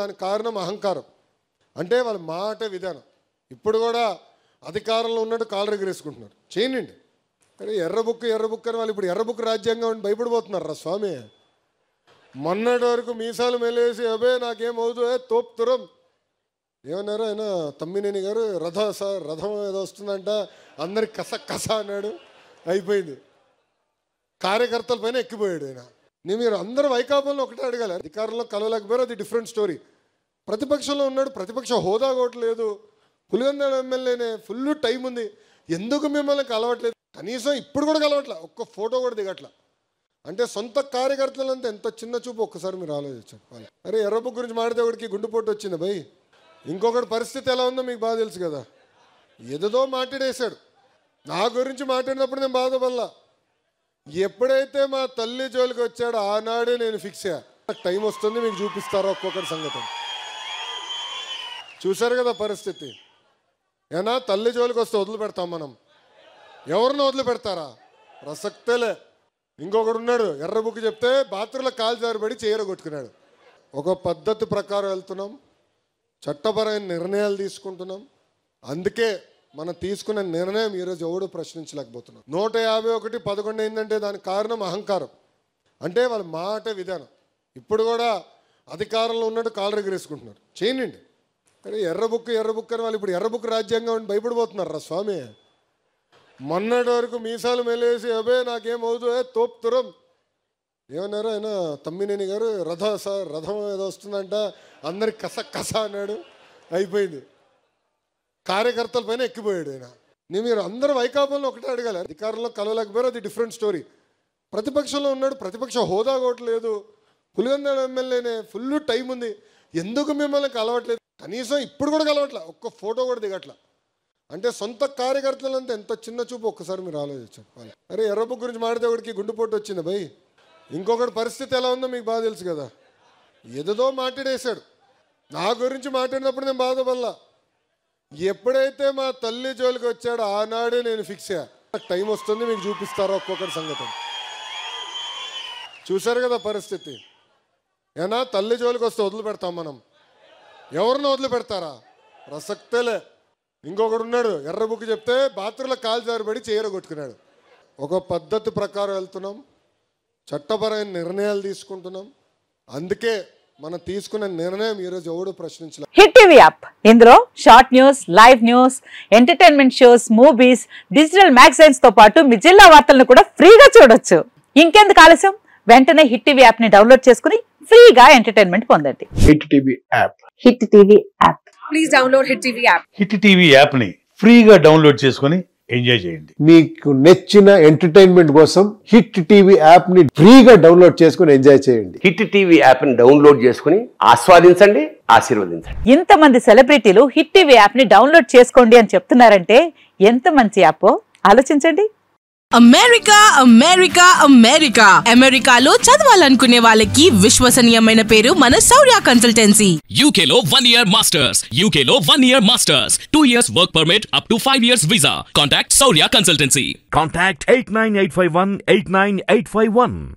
దానికి కారణం అహంకారం. అంటే వాళ్ళ మాట విధానం. ఇప్పుడు కూడా అధికారంలో ఉన్నట్టు కాళ్ళు ఎగరేసుకుంటున్నారు. చేయనండి. కానీ ఎర్ర బుక్ అని వాళ్ళు ఇప్పుడు ఎర్ర బుక్ రాజ్యాంగం అని భయపడిపోతున్నారు రా స్వామి. మొన్నటి వరకు మీసాలు మెలేసి అబే నాకేమవుతుందో తోపుతురం ఏమన్నారు ఆయన తమ్మినేని గారు. రథం ఏదో వస్తుందంట, అందరికి కస అన్నాడు. అయిపోయింది. కార్యకర్తల పైన ఎక్కిపోయాడు ఆయన. మీరు అందరూ వైకాపాలను ఒకటే అడగాలి. అధికారంలో కలవలేకపోయారు, అది డిఫరెంట్ స్టోరీ. ప్రతిపక్షంలో ఉన్నాడు, ప్రతిపక్ష హోదా కూడా లేదు. పులివెందుల ఎమ్మెల్యేనే, ఫుల్ టైం ఉంది. ఎందుకు మిమ్మల్ని కలవట్లేదు? కనీసం ఇప్పుడు కూడా కలవట్లే, ఒక్క ఫోటో కూడా దిగట్లా. అంటే సొంత కార్యకర్తలంతా ఎంత చిన్న చూపు ఒక్కసారి మీరు ఆలోచించండి. అరే ఎర్రబుక్ గురించి మాడితే ఒకటికి గుండెపోటు వచ్చింది భయ్. ఇంకొకటి పరిస్థితి ఎలా ఉందో మీకు బాగా తెలుసు కదా. ఏదో మాట్లాడేశాడు. నా గురించి మాట్లాడినప్పుడు నేను బాధపడలా. ఎప్పుడైతే మా తల్లి జోలికి వచ్చాడో ఆనాడే నేను ఫిక్స్ అయ్యా. నాకు టైం వస్తుంది, మీకు చూపిస్తారో ఒక్కొక్కటి సంగతి. చూశారు కదా పరిస్థితి. ఏనా తల్లి జోలికి వస్తే వదిలిపెడతాం మనం? ఎవరిని వదిలిపెడతారా? ప్రసక్తేలే. ఇంకొకడు ఉన్నాడు, ఎర్ర బుక్ చెప్తే బాత్రూంలో కాలు జారిపడి చీర కొట్టుకున్నాడు. ఒక పద్ధతి ప్రకారం వెళ్తున్నాం, చట్టపరమైన నిర్ణయాలు తీసుకుంటున్నాం. అందుకే మనం తీసుకున్న నిర్ణయం ఈరోజు ఎవడు ప్రశ్నించలేకపోతున్నాం. 151 అయిందంటే దానికి కారణం అహంకారం. అంటే వాళ్ళ మాట విధానం. ఇప్పుడు కూడా అధికారంలో ఉన్నట్టు కాళ్ళు ఎగరేసుకుంటున్నారు. చేయనండి. కానీ ఎర్ర బుక్ అని వాళ్ళు ఇప్పుడు ఎర్ర బుక్ రాజ్యాంగం అని భయపడిపోతున్నారు రా స్వామి. మొన్నటి వరకు మీసాలు మెలేసి అబే నాకేమవుతుందో తోపుతురం ఏమన్నారు ఆయన తమ్మినేని గారు. రథం ఏదో వస్తుందంట, అందరికి కస అన్నాడు. అయిపోయింది. కార్యకర్తల పైన ఎక్కిపోయాడు ఆయన. మీరు అందరూ వైకాపాలను ఒకటే అడగాలి. అధికారంలో కలవలేకపోయారు, అది డిఫరెంట్ స్టోరీ. ప్రతిపక్షంలో ఉన్నాడు, ప్రతిపక్ష హోదా కూడా లేదు. పులివెందుల ఎమ్మెల్యేనే, ఫుల్ టైం ఉంది. ఎందుకు మిమ్మల్ని కలవట్లేదు? కనీసం ఇప్పుడు కూడా కలవట్లే, ఒక్క ఫోటో కూడా దిగట్లా. అంటే సొంత కార్యకర్తలంతా ఎంత చిన్న చూపు ఒక్కసారి మీరు ఆలోచించండి. అరే ఎర్రబుక్ గురించి మాడితే ఒకటికి గుండెపోటు వచ్చింది భయ్. ఇంకొకటి పరిస్థితి ఎలా ఉందో మీకు బాగా తెలుసు కదా. ఏదో మాట్లాడేశాడు. నా గురించి మాట్లాడినప్పుడు నేను బాధపడలా. ఎప్పుడైతే మా తల్లి జోలికి వచ్చాడో ఆనాడే నేను ఫిక్స్ అయ్యా. నాకు టైం వస్తుంది, మీకు చూపిస్తారో ఒక్కొక్కటి సంగతి. చూశారు కదా పరిస్థితి. ఏనా తల్లి జోలికి వస్తే వదిలిపెడతాం మనం? ఎవరిని వదిలిపెడతారా? ప్రసక్తేలే. ఇంకొకడు ఉన్నాడు, ఎర్ర బుక్ చెప్తే బాత్రూంలో కాలు జారిపడి చీర కొట్టుకున్నాడు. ఒక పద్ధతి ప్రకారం వెళ్తున్నాం, చట్టపరమైన నిర్ణయాలు తీసుకుంటున్నాం. అందుకే మనం తీసుకున్న నిర్ణయం ఈరోజు ఎవడు ప్రశ్నించలేదు. హిట్ టీవీ యాప్, ఇందులో short news, live news, entertainment shows, movies, digital magazines తో పాటు మీ జిల్లా వార్తలను కూడా ఫ్రీగా చూడొచ్చు. ఇంకెందుకు ఆలస్యం? వెంటనే హిట్ టీవీ యాప్ ని డౌన్లోడ్ చేసుకుని ఫ్రీగా ఎంటర్టైన్మెంట్ పొందండి. Hit TV app. Hit TV app. Please download hit TV app. Hit TV app ని ఫ్రీగా డౌన్లోడ్ చేసుకుని ఎంజాయ్ చేయండి. మీకు నచ్చిన ఎంటర్టైన్మెంట్ కోసం హిట్ టీవీ యాప్ ని ఫ్రీగా డౌన్లోడ్ చేసుకుని ఎంజాయ్ చేయండి. హిట్ టీవీ యాప్ ని డౌన్లోడ్ చేసుకుని ఆస్వాదించండి, ఆశీర్వదించండి. ఇంతమంది సెలబ్రిటీలు హిట్ టీవీ యాప్ ని డౌన్లోడ్ చేసుకోండి అని చెప్తున్నారంటే ఎంత మంచి యాప్ ఆలోచించండి. అమెరికాలో చదవాలనుకునే వాళ్ళకి విశ్వసనీయమైన పేరు మన శౌర్య కన్సల్టెన్సీ. UK లో 1 year masters, 2 years work permit up to 5 years visa. Contact Saurya Consultancy. Contact 89851 89851.